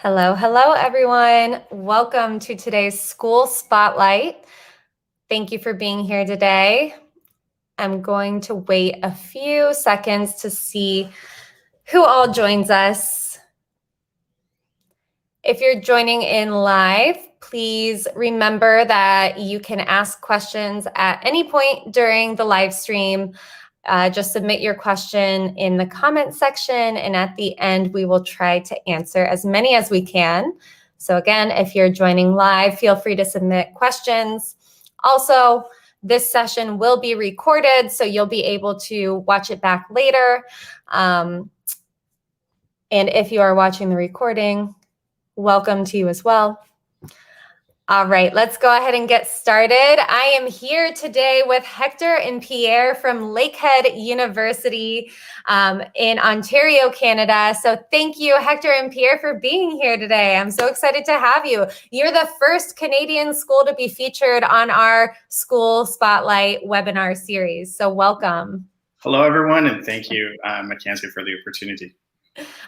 Hello, hello, everyone. Welcome to today's School Spotlight. Thank you for being here today. I'm going to wait a few seconds to see who all joins us. If you're joining in live, please remember that you can ask questions at any point during the live stream. Just submit your question in the comment section, and at the end, we will try to answer as many as we can. So again, if you're joining live, feel free to submit questions. Also, this session will be recorded, so you'll be able to watch it back later. And if you are watching the recording, welcome to you as well. All right, let's go ahead and get started. I am here today with Hector and Pierre from Lakehead University in Ontario, Canada. So thank you, Hector and Pierre, for being here today. I'm so excited to have you. You're the first Canadian school to be featured on our School Spotlight webinar series. So welcome. Hello, everyone, and thank you, Mackenzie, for the opportunity.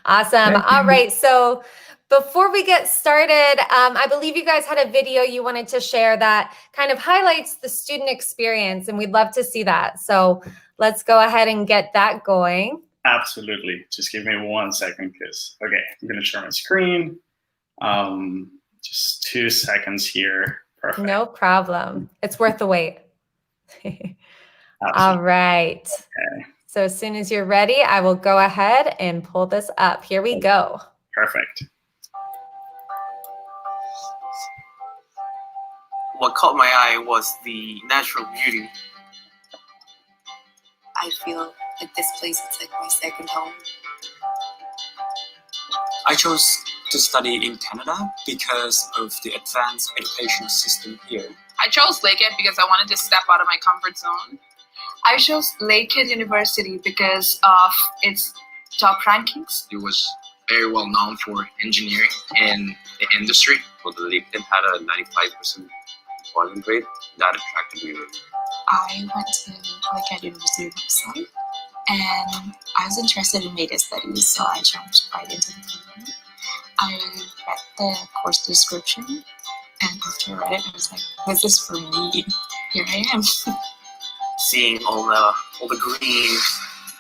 Awesome. All right, so before we get started, I believe you guys had a video you wanted to share that kind of highlights the student experience, and we'd love to see that. So let's go ahead and get that going. Absolutely. Just give me 1 second, because, okay, I'm going to share my screen. Just 2 seconds here. Perfect. No problem. It's worth the wait. All right. Okay. So as soon as you're ready, I will go ahead and pull this up. Here we go. Perfect. What caught my eye was the natural beauty. I feel like this place is like my second home. I chose to study in Canada because of the advanced education system here. I chose Lakehead because I wanted to step out of my comfort zone. I chose Lakehead University because of its top rankings. It was very well known for engineering and the industry. So the Lakehead had a 95% employment rate. That attracted me. I went to Lakehead University website and I was interested in media studies, so I jumped right into the program. I read the course description, and after I read it, I was like, this is for me. Here I am. Seeing all the green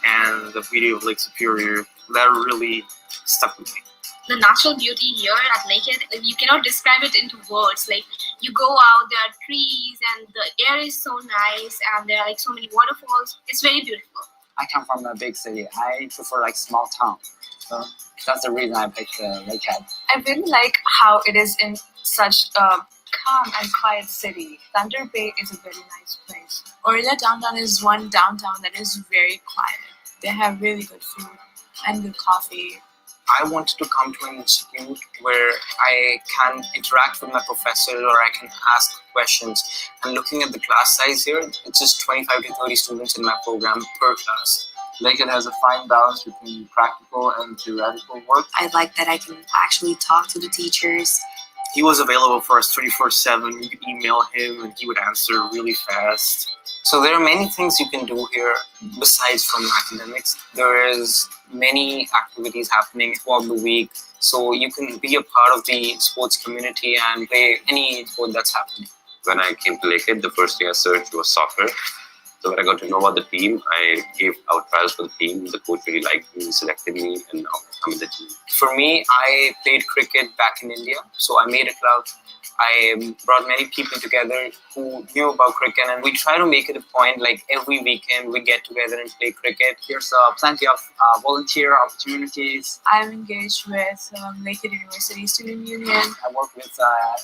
and the beauty of Lake Superior, that really stuck with me. The natural beauty here at Lakehead, you cannot describe it into words. Like, you go out, there are trees, and the air is so nice, and there are like so many waterfalls. It's very beautiful. I come from a big city. I prefer like small town. So that's the reason I picked Lakehead. I really like how it is in such a calm and quiet city. Thunder Bay is a very nice place. Orilla Downtown is one downtown that is very quiet. They have really good food and good coffee. I wanted to come to an institute where I can interact with my professor or I can ask questions. And looking at the class size here, it's just 25 to 30 students in my program per class. Lakehead has a fine balance between practical and theoretical work. I like that I can actually talk to the teachers. He was available for us 24/7. You could email him and he would answer really fast. So there are many things you can do here besides from academics. There is many activities happening throughout the week. So you can be a part of the sports community and play any sport that's happening. When I came to Lakehead, the first thing I searched was soccer. So when I got to know about the team, I gave out trials for the team. The coach really liked me, selected me, and now I'm in the team. For me, I played cricket back in India. So I made a club. I brought many people together who knew about cricket, and we try to make it a point, like every weekend we get together and play cricket. There's plenty of volunteer opportunities. I'm engaged with Lakehead University Student Union. I work with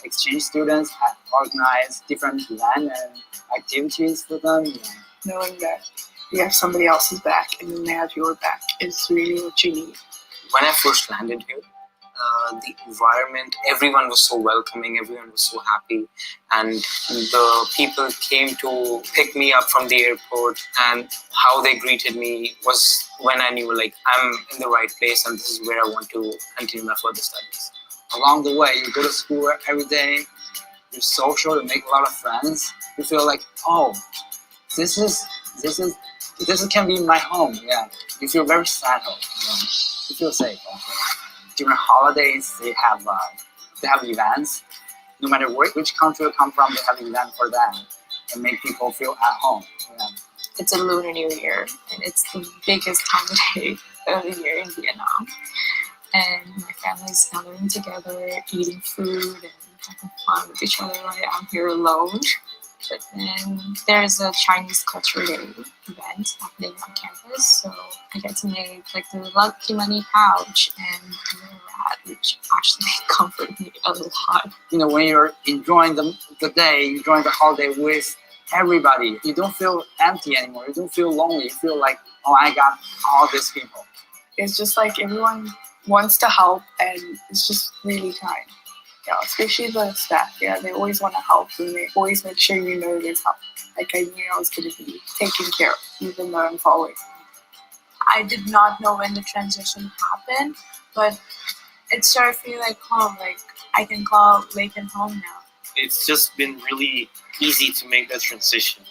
exchange students. I organize different land and activities for them. Knowing that you have somebody else's back and then they have your back is really what you need. When I first landed here, the environment, everyone was so welcoming, everyone was so happy, and the people came to pick me up from the airport, and how they greeted me was when I knew like I'm in the right place and this is where I want to continue my further studies. Along the way, you go to school every day, you're social, you make a lot of friends, you feel like, oh, this can be my home. Yeah, you feel very settled. You feel safe also. during holidays they have events. No matter which country you come from, they have an event for them and make people feel at home. Yeah. It's a Lunar New Year, and it's the biggest holiday of the year in Vietnam. And my family's gathering together, eating food and having fun with each other while I'm here alone. But then there's a Chinese Culture Day event happening on campus, so I get to make like the Lucky Money pouch and the rat, which actually comforted me a lot. You know, when you're enjoying the day, enjoying the holiday with everybody, you don't feel empty anymore. You don't feel lonely. You feel like, oh, I got all these people. It's just like everyone wants to help, and it's just really kind. Yeah, especially the staff. Yeah, they always want to help, and they always make sure you know there's help. Like I knew I was going to be taken care of, even though I'm far away. I did not know when the transition happened, but it started feeling like home. Like I can call Lakehead home now. It's just been really easy to make that transition.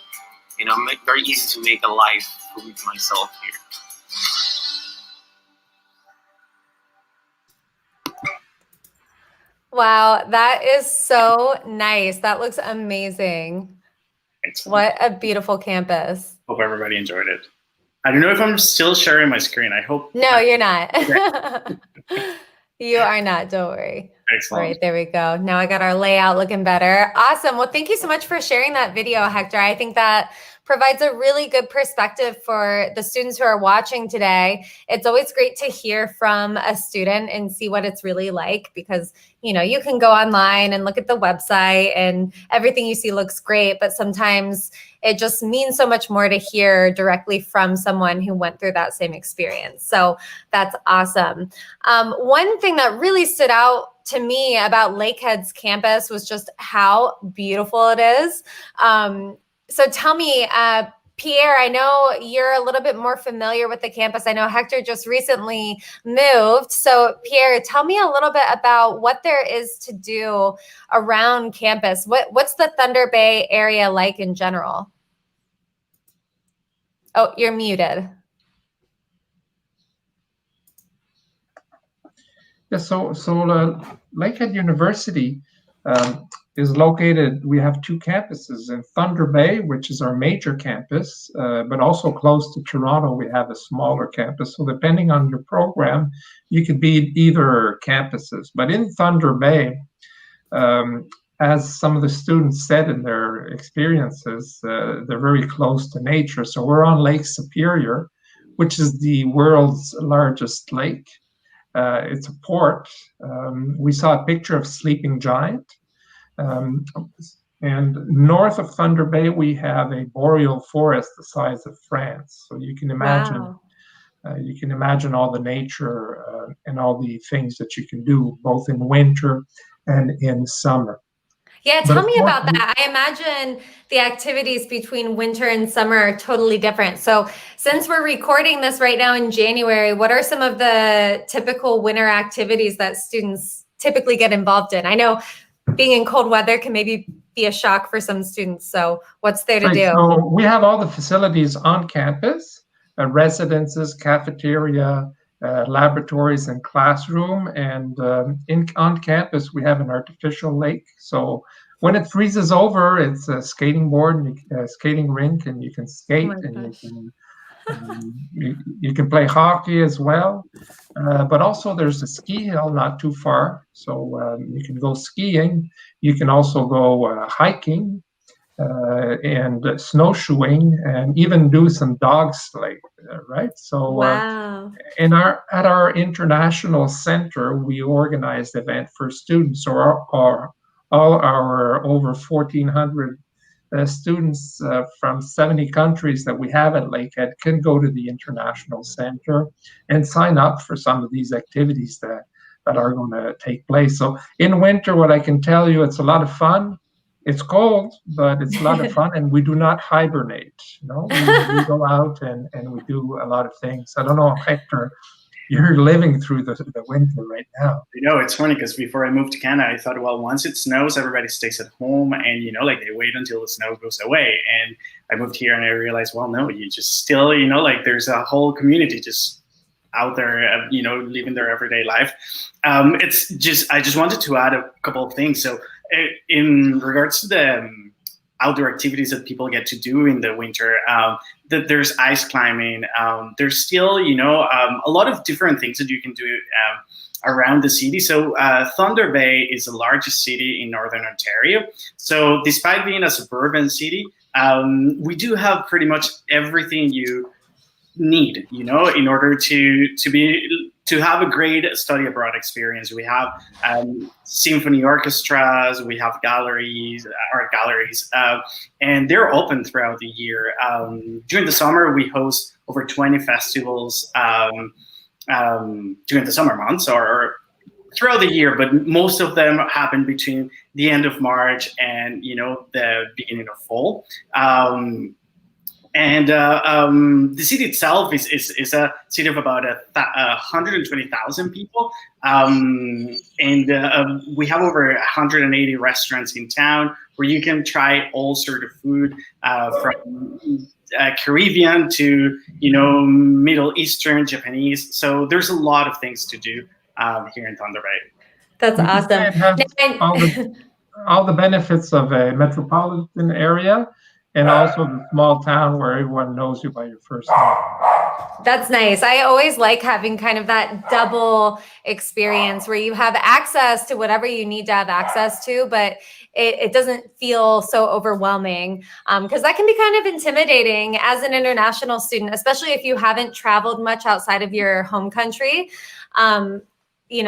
You know, very easy to make a life for myself here. Wow, that is so nice. That looks amazing. Excellent. What a beautiful campus. Hope everybody enjoyed it. I don't know if I'm still sharing my screen. I hope. No, you're not. You are not. Don't worry. Excellent. All right, there we go. Now I got our layout looking better. Awesome. Well, thank you so much for sharing that video, Hector. I think that provides a really good perspective for the students who are watching today. It's always great to hear from a student and see what it's really like, because, you know, you can go online and look at the website and everything you see looks great, but sometimes it just means so much more to hear directly from someone who went through that same experience. So that's awesome. One thing that really stood out to me about Lakehead's campus was just how beautiful it is. So tell me, Pierre, I know you're a little bit more familiar with the campus. I know Hector just recently moved. So Pierre, tell me a little bit about what there is to do around campus. What's the Thunder Bay area like in general? Oh, you're muted. Yeah, so Lakehead University is located, we have two campuses in Thunder Bay, which is our major campus, but also close to Toronto, we have a smaller campus. So depending on your program, you could be either campuses. But in Thunder Bay, as some of the students said in their experiences, they're very close to nature. So we're on Lake Superior, which is the world's largest lake. It's a port. We saw a picture of Sleeping Giant. And north of Thunder Bay, we have a boreal forest the size of France. So you can imagine, wow. You can imagine all the nature and all the things that you can do both in winter and in summer. Yeah, tell me about that. I imagine the activities between winter and summer are totally different. So since we're recording this right now in January, what are some of the typical winter activities that students typically get involved in? I know being in cold weather can maybe be a shock for some students. So what's there to do? So we have all the facilities on campus, residences, cafeteria, laboratories and classroom, and on campus we have an artificial lake. So when it freezes over, it's a skating board, and skating rink, and you can skate, and you can play hockey as well. But also there's a ski hill not too far, so you can go skiing. You can also go hiking and snowshoeing, and even do some dog sleigh, right? So wow. At our international center, we organized event for students, or all our over 1,400 students from 70 countries that we have at Lakehead can go to the international center and sign up for some of these activities that are going to take place. So in winter, what I can tell you, it's a lot of fun. It's cold, but it's a lot of fun, and we do not hibernate. You know, we go out and we do a lot of things. I don't know, Hector, you're living through the winter right now. You know, it's funny because before I moved to Canada, I thought, well, once it snows, everybody stays at home, and you know, like they wait until the snow goes away. And I moved here, and I realized, well, no, you just still, you know, like there's a whole community just out there, living their everyday life. I just wanted to add a couple of things. So in regards to the outdoor activities that people get to do in the winter, that there's ice climbing. There's still, a lot of different things that you can do around the city. So Thunder Bay is the largest city in Northern Ontario. So despite being a suburban city, we do have pretty much everything you need, in order to have a great study abroad experience. We have symphony orchestras, we have galleries, art galleries, and they're open throughout the year. During the summer, we host over 20 festivals during the summer months or throughout the year, but most of them happen between the end of March and the beginning of fall. And the city itself is a city of about 120,000 people. And we have over 180 restaurants in town where you can try all sort of food, from Caribbean to, Middle Eastern, Japanese. So there's a lot of things to do here in Thunder Bay. That's awesome. It has all the benefits of a metropolitan area, and also the small town where everyone knows you by your first name. That's nice. I always like having kind of that double experience where you have access to whatever you need to have access to, but it doesn't feel so overwhelming, because that can be kind of intimidating as an international student, especially if you haven't traveled much outside of your home country.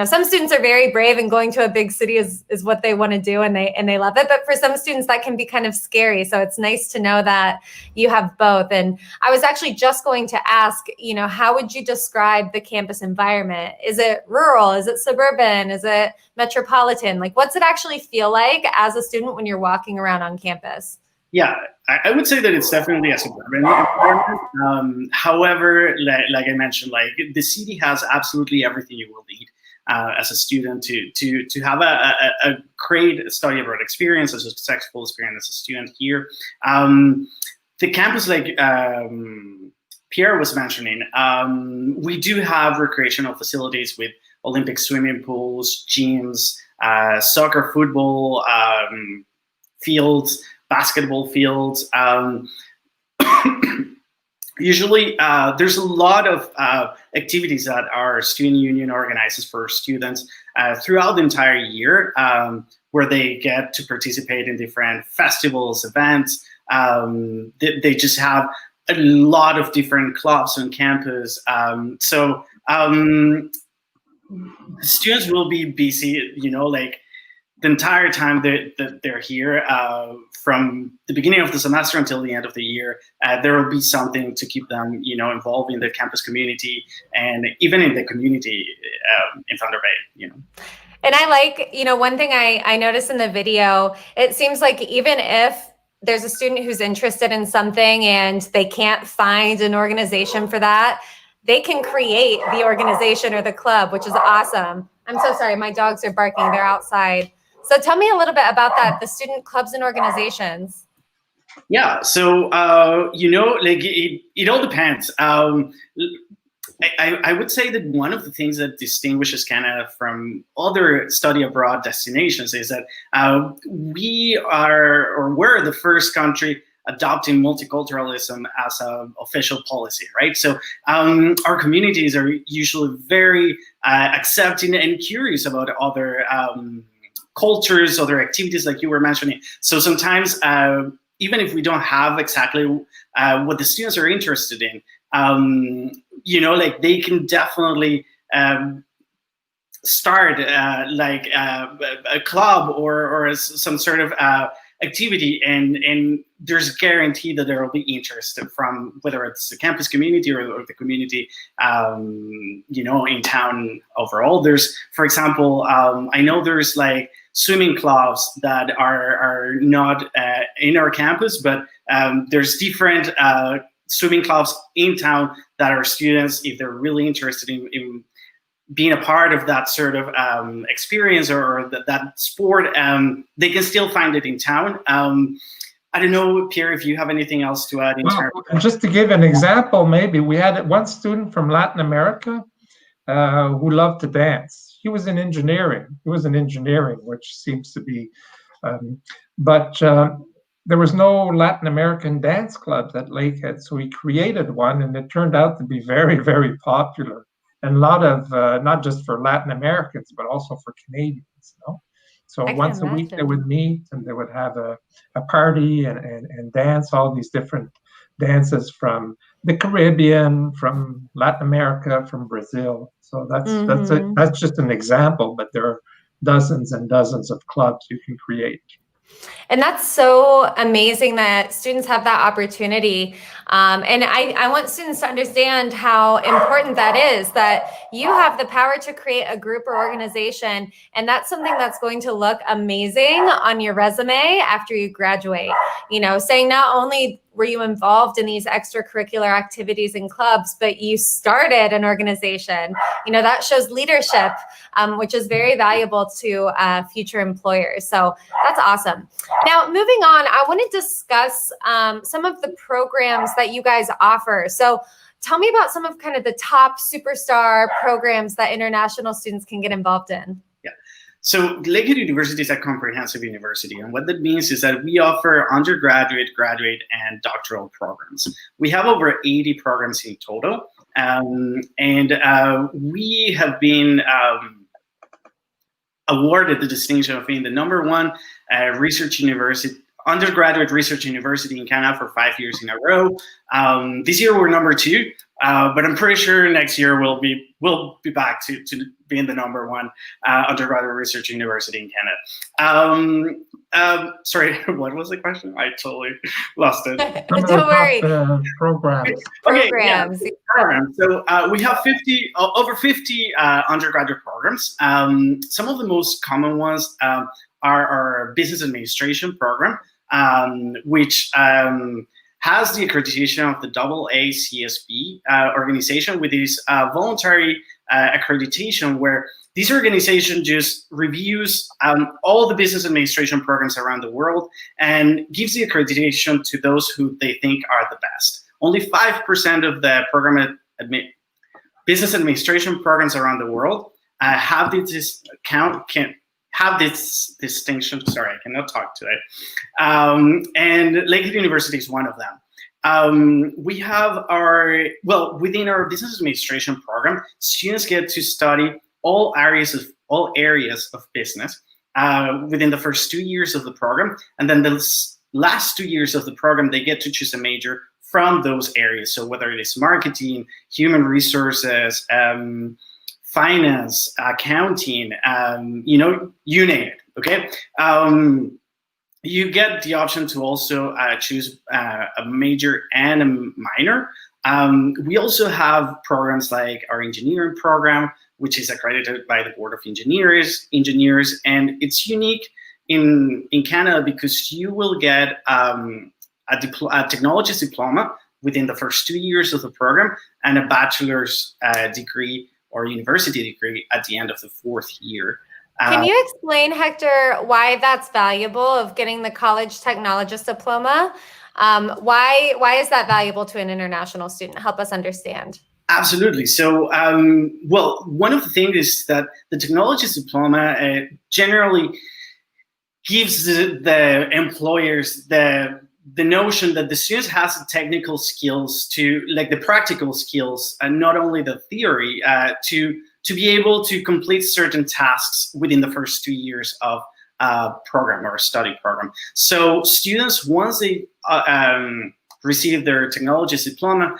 Some students are very brave, and going to a big city is what they want to do, and they love it. But for some students, that can be kind of scary. So it's nice to know that you have both. And I was actually just going to ask, how would you describe the campus environment? Is it rural? Is it suburban? Is it metropolitan? Like, what's it actually feel like as a student when you're walking around on campus? Yeah, I would say that it's definitely a suburban environment. However, like I mentioned, the city has absolutely everything you will need as a student to have a great study abroad experience, a successful experience as a student here. The campus, like Pierre was mentioning, we do have recreational facilities with Olympic swimming pools, gyms, soccer, football fields, basketball fields. Usually, there's a lot of activities that our student union organizes for students throughout the entire year, where they get to participate in different festivals, events. They just have a lot of different clubs on campus. So students will be busy, the entire time that they're here, from the beginning of the semester until the end of the year. There will be something to keep them, involved in the campus community and even in the community in Thunder Bay, And I like, one thing I noticed in the video, it seems like even if there's a student who's interested in something and they can't find an organization for that, they can create the organization or the club, which is awesome. I'm so sorry, my dogs are barking, they're outside. So tell me a little bit about that, the student clubs and organizations. Yeah, so, it all depends. I would say that one of the things that distinguishes Canada from other study abroad destinations is that we're the first country adopting multiculturalism as an official policy, right? So our communities are usually very accepting and curious about other cultures, other activities like you were mentioning. So sometimes, even if we don't have exactly what the students are interested in, they can definitely start a club or some sort of activity, and there's guaranteed that there will be interest from whether it's the campus community or the community, in town overall. There's, for example, I know there's swimming clubs that are not in our campus, but there's different swimming clubs in town that are students, if they're really interested in being a part of that sort of experience or that sport, they can still find it in town. I don't know, Pierre, if you have anything else to add in terms. Just to give an example, maybe we had one student from Latin America who loved to dance. He was in engineering. Which seems to be, but there was no Latin American dance clubs at Lakehead, so he created one, and it turned out to be very, very popular. And a lot of, not just for Latin Americans, but also for Canadians, you know? So once a week they would meet and they would have a party and dance all these different dances from the Caribbean, from Latin America, from Brazil. So that's just an example, but there are dozens and dozens of clubs you can create. And that's so amazing that students have that opportunity. And I want students to understand how important that is, that you have the power to create a group or organization. And that's something that's going to look amazing on your resume after you graduate. You know, saying not only were you involved in these extracurricular activities and clubs, but you started an organization. You know, that shows leadership, which is very valuable to future employers. So that's awesome. Now, moving on, I want to discuss some of the programs that you guys offer. So tell me about some of kind of the top superstar programs that international students can get involved in. Yeah. So Lakehead University is a comprehensive university, and what that means is that we offer undergraduate, graduate, and doctoral programs. We have over 80 programs in total, and we have been awarded the distinction of being the #1 research university, undergraduate research university in Canada for 5 years in a row. This year we're #2, but I'm pretty sure next year we'll be back to being the #1 undergraduate research university in Canada. Sorry, what was the question? I totally lost it. Don't worry. Programs. Okay, programs. So we have over 50 undergraduate programs. Some of the most common ones are our business administration program, which has the accreditation of the AACSB organization, with this voluntary accreditation, where this organization just reviews all the business administration programs around the world and gives the accreditation to those who they think are the best. Only 5% of the business administration programs around the world have this distinction. Sorry, I cannot talk today. And Lakehead University is one of them. We have within our business administration program, students get to study all areas of business within the first 2 years of the program, and then the last 2 years of the program, they get to choose a major from those areas. So whether it is marketing, human resources, finance, accounting, you name it, okay? You get the option to also choose a major and a minor. We also have programs like our engineering program, which is accredited by the Board of Engineers, and it's unique in Canada because you will get a technologist diploma within the first 2 years of the program and a bachelor's degree or university degree at the end of the 4th year. Can you explain, Hector, why that's valuable of getting the college technologist diploma? Why is that valuable to an international student? Help us understand. Absolutely. So, one of the things is that the technologist diploma generally gives the employers the notion that the students has the technical skills the practical skills, and not only the theory, to be able to complete certain tasks within the first 2 years of a program or a study program. So students, once they receive their technologist diploma,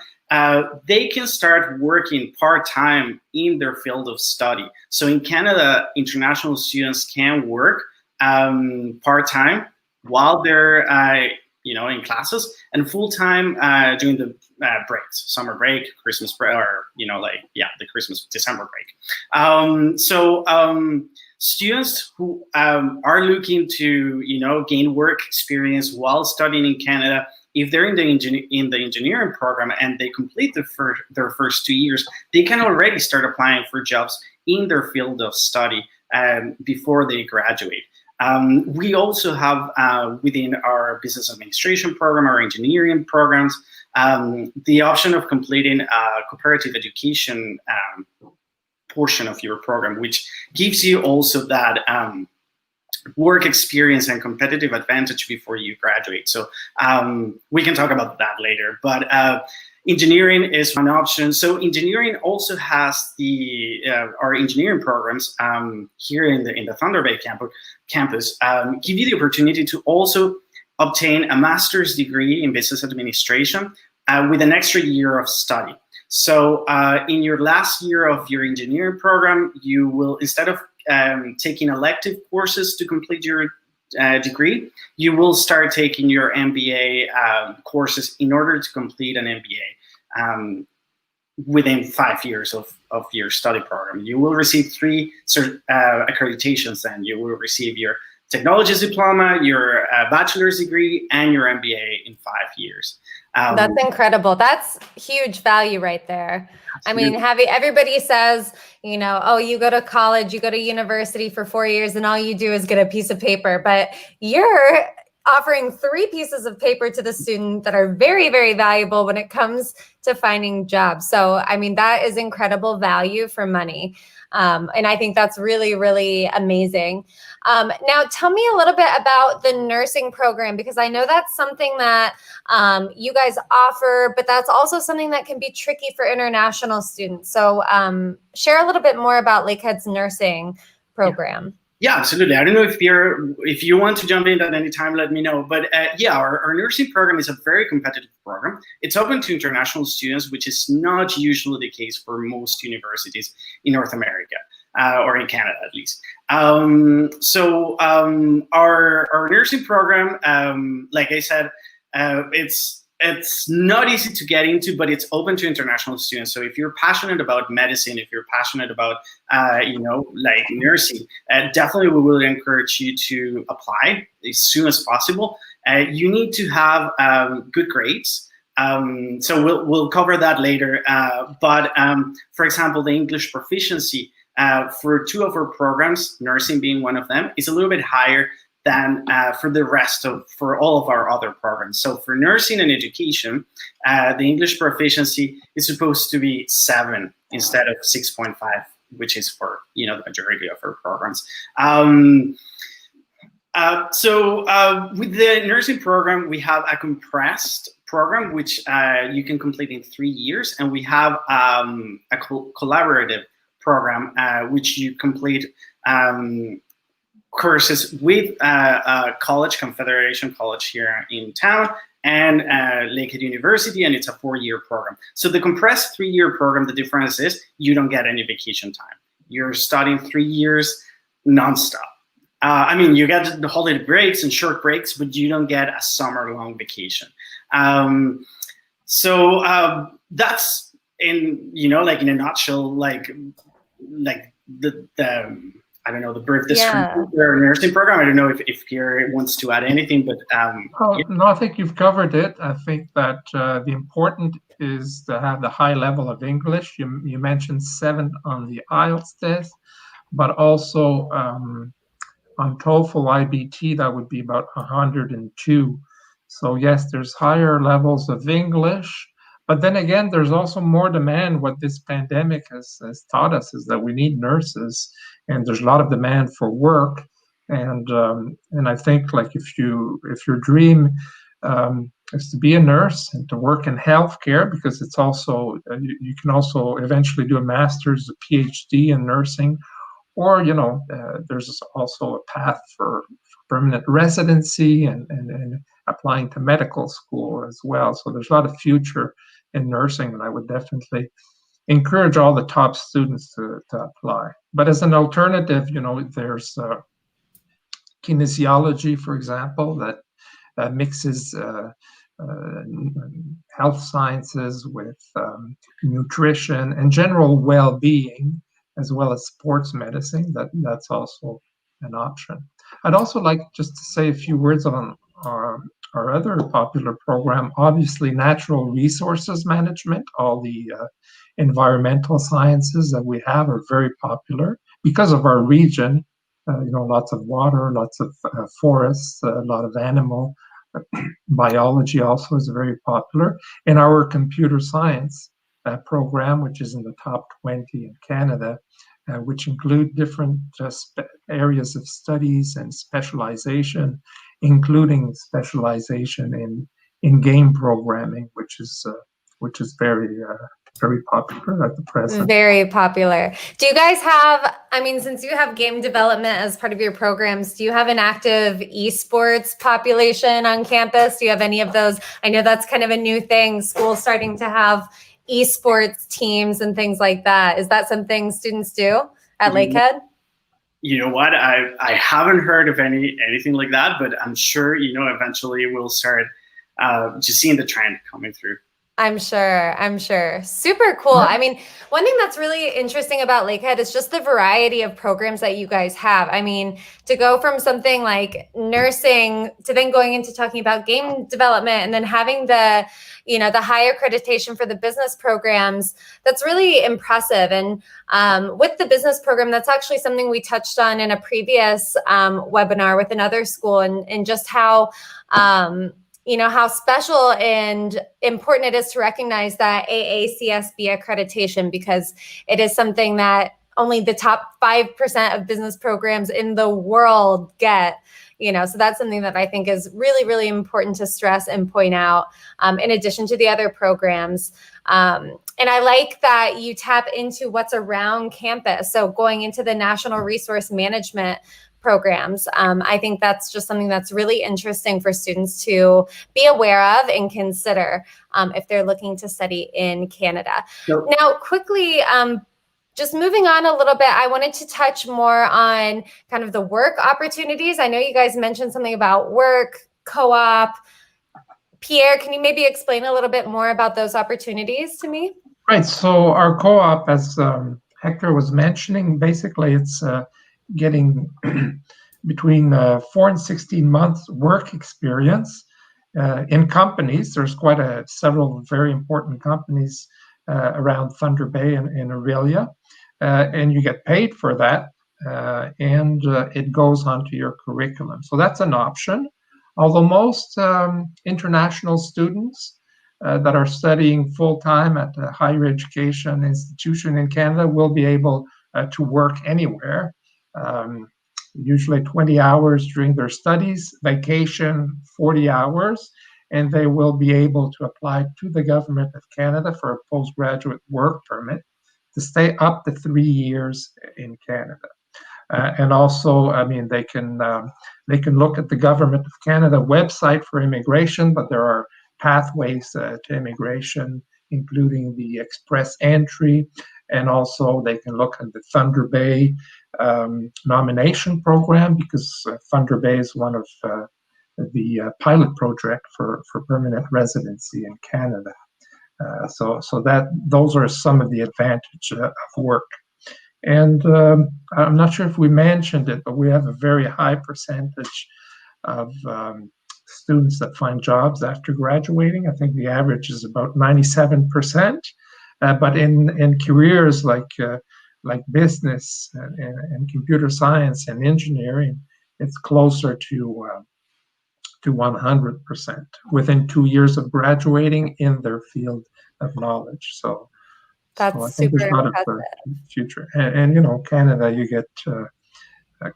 they can start working part-time in their field of study. So in Canada, international students can work part-time while they're in classes, and full-time during the breaks, summer break, Christmas break, or the December break. Students who are looking to gain work experience while studying in Canada, if they're in the engineering program and they complete their first 2 years, they can already start applying for jobs in their field of study before they graduate. We also have within our business administration program, our engineering programs, the option of completing a cooperative education portion of your program, which gives you also that work experience and competitive advantage before you graduate. So we can talk about that later, but engineering is one option. So engineering also has our engineering programs here in the Thunder Bay campus give you the opportunity to also obtain a master's degree in business administration with an extra year of study. So in your last year of your engineering program, you will, instead of taking elective courses to complete your degree, you will start taking your MBA courses in order to complete an MBA within 5 years of your study program. You will receive 3 accreditations, and you will receive your technologies diploma, your bachelor's degree, and your MBA in 5 years. That's incredible. That's huge value right there. Absolutely. I mean, everybody says, you know, oh, you go to college, you go to university for 4 years, and all you do is get a piece of paper. But you're offering 3 pieces of paper to the student that are very, very valuable when it comes to finding jobs. So, I mean, that is incredible value for money. And I think that's really, really amazing. Now, tell me a little bit about the nursing program, because I know that's something that you guys offer, but that's also something that can be tricky for international students. So share a little bit more about Lakehead's nursing program. Yeah, absolutely. I don't know if you want to jump in at any time, let me know. But yeah, our nursing program is a very competitive program. It's open to international students, which is not usually the case for most universities in North America, or in Canada at least. So our nursing program, like I said, it's not easy to get into, but it's open to international students. So if you're passionate about medicine, if you're passionate about, like nursing, definitely we will encourage you to apply as soon as possible. You need to have good grades. So we'll cover that later. But for example, the English proficiency for 2 of our programs, nursing being one of them, is a little bit higher than for all of our other programs. So for nursing and education, the English proficiency is supposed to be 7 instead of 6.5, which is for the majority of our programs. So with the nursing program, we have a compressed program which you can complete in 3 years, and we have a collaborative program which you complete courses with college, Confederation College here in town, and Lakehead University, and it's a 4-year program. So the compressed 3-year program, the difference is you don't get any vacation time. You're studying 3 years nonstop. I mean, you get the holiday breaks and short breaks, but you don't get a summer-long vacation. So that's like in a nutshell, like the I don't know, the brief description of our nursing program. I don't know if Pierre wants to add anything, but no, I think you've covered it. I think that the important is to have the high level of English. You mentioned 7 on the IELTS test, but also on TOEFL IBT, that would be about 102. So yes, there's higher levels of English. But then again, there's also more demand. What this pandemic has taught us is that we need nurses, and there's a lot of demand for work. And I think, like, if your dream is to be a nurse and to work in healthcare, because it's also you can also eventually do a master's, a PhD in nursing, or there's also a path for permanent residency and applying to medical school as well. So there's a lot of future in nursing, and I would definitely encourage all the top students to apply. But as an alternative, there's kinesiology, for example, that mixes health sciences with nutrition and general well-being, as well as sports medicine. That's also an option. I'd also like just to say a few words on our other popular program. Obviously, natural resources management, all the environmental sciences that we have are very popular because of our region. Lots of water, lots of forests, a lot of animal biology also is very popular. And our computer science program, which is in the top 20 in Canada, which include different areas of studies and specialization, including specialization in game programming, which is very popular at the present. Very popular. Do you guys have, I mean, since you have game development as part of your programs, do you have an active esports population on campus? Do you have any of those? I know that's kind of a new thing, schools starting to have esports teams and things like that. Is that something students do at Lakehead? You know what? I haven't heard of anything like that, but I'm sure, eventually we'll start just seeing the trend coming through. I'm sure. Super cool. I mean, one thing that's really interesting about Lakehead is just the variety of programs that you guys have. I mean, to go from something like nursing to then going into talking about game development and then having the high accreditation for the business programs, that's really impressive. And with the business program, that's actually something we touched on in a previous webinar with another school, and just how how special and important it is to recognize that AACSB accreditation, because it is something that only the top 5% of business programs in the world get. So that's something that I think is really, really important to stress and point out, in addition to the other programs. And I like that you tap into what's around campus. So going into the National Resource Management programs, I think that's just something that's really interesting for students to be aware of and consider if they're looking to study in Canada. Now, quickly, just moving on a little bit, I wanted to touch more on kind of the work opportunities. I know you guys mentioned something about work, co-op. Pierre, can you maybe explain a little bit more about those opportunities to me? Right. So our co-op, as Hector was mentioning, basically it's getting between 4 and 16 months work experience in companies. There's several very important companies around Thunder Bay and Aurelia, and you get paid for that, and it goes onto your curriculum. So that's an option. Although most international students that are studying full-time at a higher education institution in Canada will be able to work anywhere. Usually 20 hours during their studies, vacation 40 hours, and they will be able to apply to the Government of Canada for a postgraduate work permit to stay up to 3 years in Canada. And also, I mean, they can look at the Government of Canada website for immigration, but there are pathways to immigration, including the express entry, and also they can look at the Thunder Bay nomination program, because Thunder Bay is one of the pilot project for permanent residency in Canada. So those are some of the advantages of work. And I'm not sure if we mentioned it, but we have a very high percentage of students that find jobs after graduating. I think the average is about 97%. But in careers like business and computer science and engineering, it's closer to 100% within 2 years of graduating in their field of knowledge. So that's I think super there's a lot impressive. of future. And Canada, you get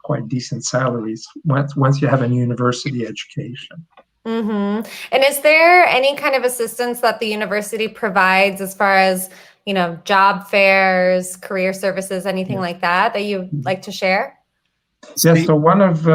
quite decent salaries once you have a university education. Mm-hmm. And is there any kind of assistance that the university provides as far as, job fairs, career services, anything like that you'd like to share? Yes, so one of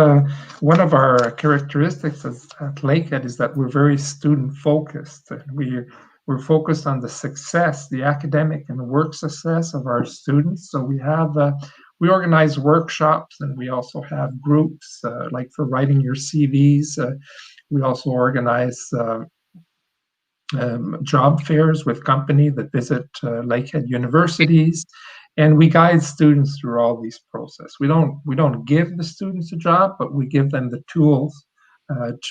our characteristics at Lakehead is that we're very student focused. We're focused on the success, the academic and work success of our students. So we organize workshops, and we also have groups like for writing your CVs. We also organize job fairs with companies that visit Lakehead universities, and we guide students through all these process. We don't give the students a job, but we give them the tools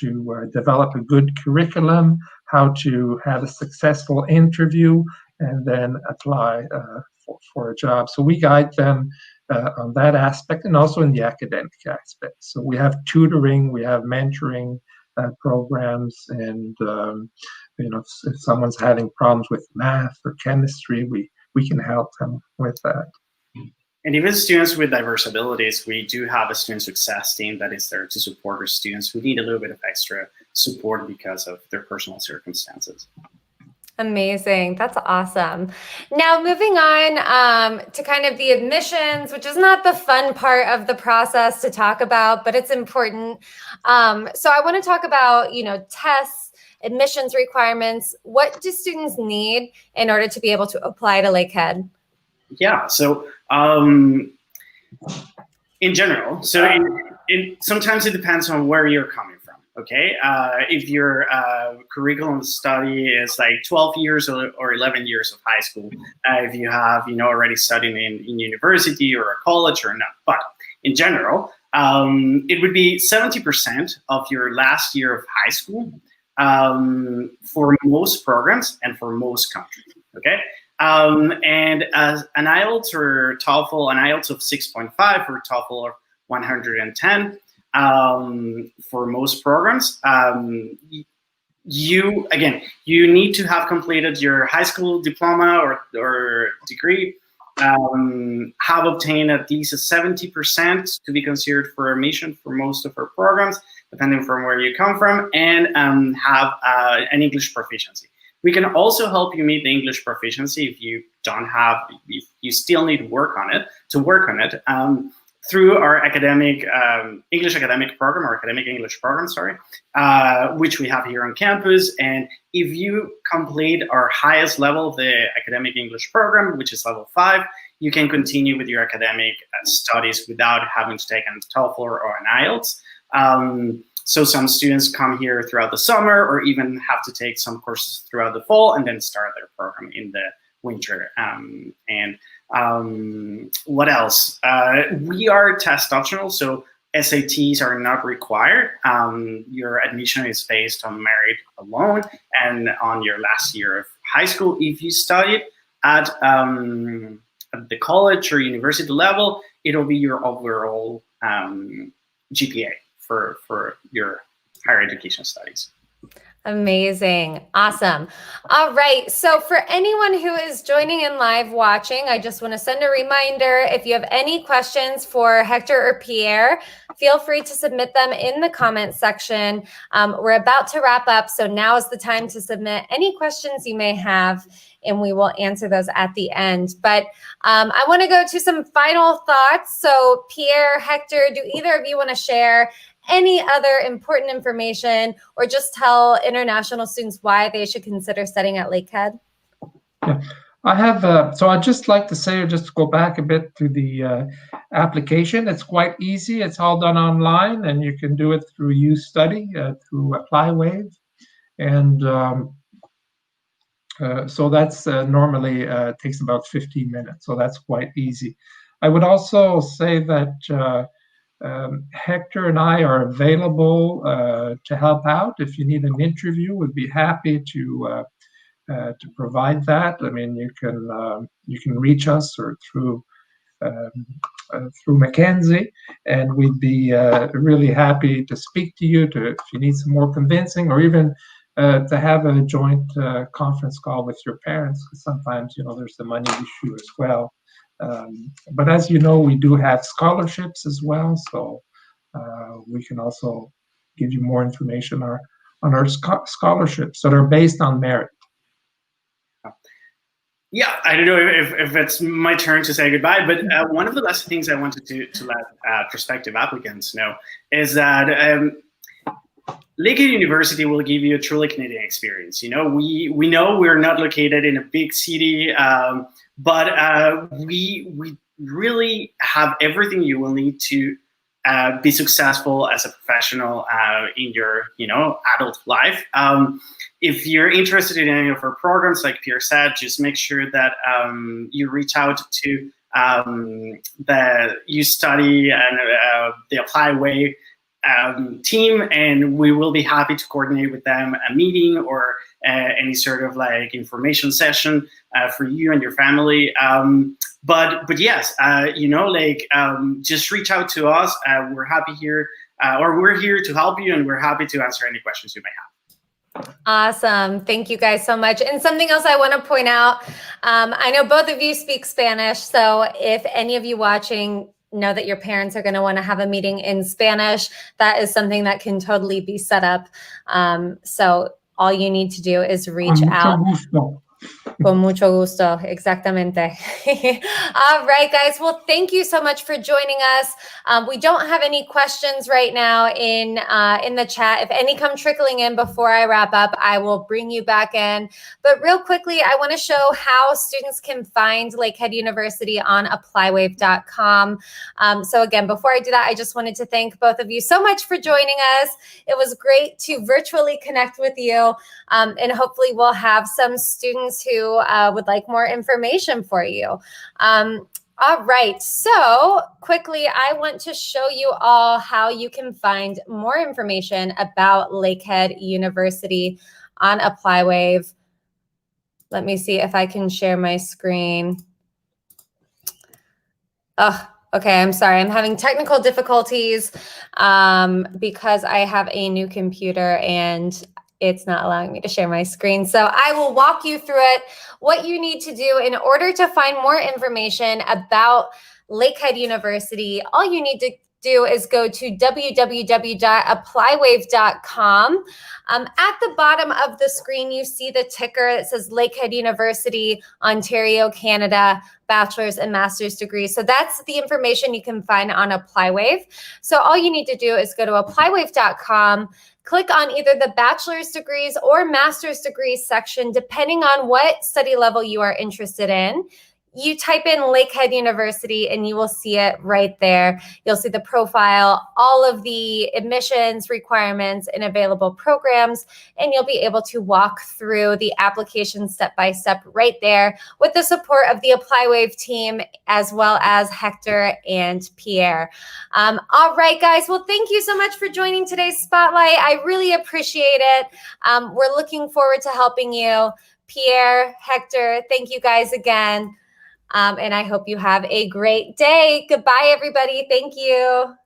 to develop a good curriculum, how to have a successful interview, and then apply for a job. So we guide them on that aspect, and also in the academic aspect. So we have tutoring, we have mentoring programs, and if someone's having problems with math or chemistry, we can help them with that. And even students with diverse abilities, we do have a student success team that is there to support our students who need a little bit of extra support because of their personal circumstances. Amazing. That's awesome. Now, moving on to kind of the admissions, which is not the fun part of the process to talk about, but it's important. So I want to talk about, tests, admissions requirements. What do students need in order to be able to apply to Lakehead? Yeah, so in general, so sometimes it depends on where you're coming from. Okay, if your curriculum study is like 12 years or 11 years of high school, if you have already studied in university or a college or not, but in general, it would be 70% of your last year of high school for most programs and for most countries. Okay, and as an IELTS or TOEFL, an IELTS of 6.5 or TOEFL of 110. For most programs, you need to have completed your high school diploma or degree, have obtained at least a 70% to be considered for admission for most of our programs, depending from where you come from, and have an English proficiency. We can also help you meet the English proficiency if you don't have, if you still need to work on it, through our academic English academic program, or academic English program, which we have here on campus. And if you complete our highest level, the academic English program, which is level 5, you can continue with your academic studies without having to take a TOEFL or an IELTS. So some students come here throughout the summer, or even have to take some courses throughout the fall and then start their program in the winter. What else? We are test optional, so SATs are not required. Your admission is based on merit alone and on your last year of high school. If you studied at the college or university level, it'll be your overall GPA for your higher education studies. Amazing. Awesome. All right. So for anyone who is joining in live watching, I just want to send a reminder. If you have any questions for Hector or Pierre, feel free to submit them in the comments section. We're about to wrap up, so now is the time to submit any questions you may have, and we will answer those at the end. But I want to go to some final thoughts. So Pierre, Hector, do either of you want to share any other important information, or just tell international students why they should consider studying at Lakehead? Yeah, I have, so I'd just like to say, or just to go back a bit to the application. It's quite easy. It's all done online, and you can do it through YouStudy, through ApplyWave. And so that's normally takes about 15 minutes. So that's quite easy. I would also say that Hector and I are available to help out. If you need an interview, we'd be happy to provide that. I mean, you can reach us or through Mackenzie, and we'd be really happy to speak to you if you need some more convincing, or even to have a joint conference call with your parents, because sometimes there's the money issue as well. But as you know, we do have scholarships as well, so we can also give you more information on our scholarships that are based on merit. Yeah, I don't know if it's my turn to say goodbye, but one of the last things I wanted to let prospective applicants know is that Lakehead University will give you a truly Canadian experience. We know we're not located in a big city, but we really have everything you will need to be successful as a professional in your adult life. If you're interested in any of our programs, like Pierre said, just make sure that you reach out to the YouStudy and the ApplyWave team, and we will be happy to coordinate with them a meeting or any sort of information session for you and your family. But yes, just reach out to us. We're happy here, or we're here to help you, and we're happy to answer any questions you may have. Awesome. Thank you guys so much. And something else I want to point out, I know both of you speak Spanish, so if any of you watching know that your parents are going to want to have a meeting in Spanish, that is something that can totally be set up. So all you need to do is reach out. Con mucho gusto, exactamente. All right, guys. Well, thank you so much for joining us. We don't have any questions right now in the chat. If any come trickling in before I wrap up, I will bring you back in. But real quickly, I want to show how students can find Lakehead University on applywave.com. So again, before I do that, I just wanted to thank both of you so much for joining us. It was great to virtually connect with you. And hopefully we'll have some students who would like more information for you. All right, so quickly, I want to show you all how you can find more information about Lakehead University on Applywave. Let me see if I can share my screen. Oh, okay, I'm sorry. I'm having technical difficulties because I have a new computer and it's not allowing me to share my screen. So I will walk you through it, what you need to do in order to find more information about Lakehead University. All you need to do is go to www.applywave.com. At the bottom of the screen, you see the ticker that says Lakehead University, Ontario, Canada, bachelor's and master's degrees. So that's the information you can find on Applywave. So all you need to do is go to applywave.com, click on either the bachelor's degrees or master's degrees section, depending on what study level you are interested in. You type in Lakehead University and you will see it right there. You'll see the profile, all of the admissions requirements and available programs, and you'll be able to walk through the application step by step right there with the support of the Applywave team, as well as Hector and Pierre. All right, guys. Well, thank you so much for joining today's Spotlight. I really appreciate it. We're looking forward to helping you. Pierre, Hector, thank you guys again. And I hope you have a great day. Goodbye, everybody. Thank you.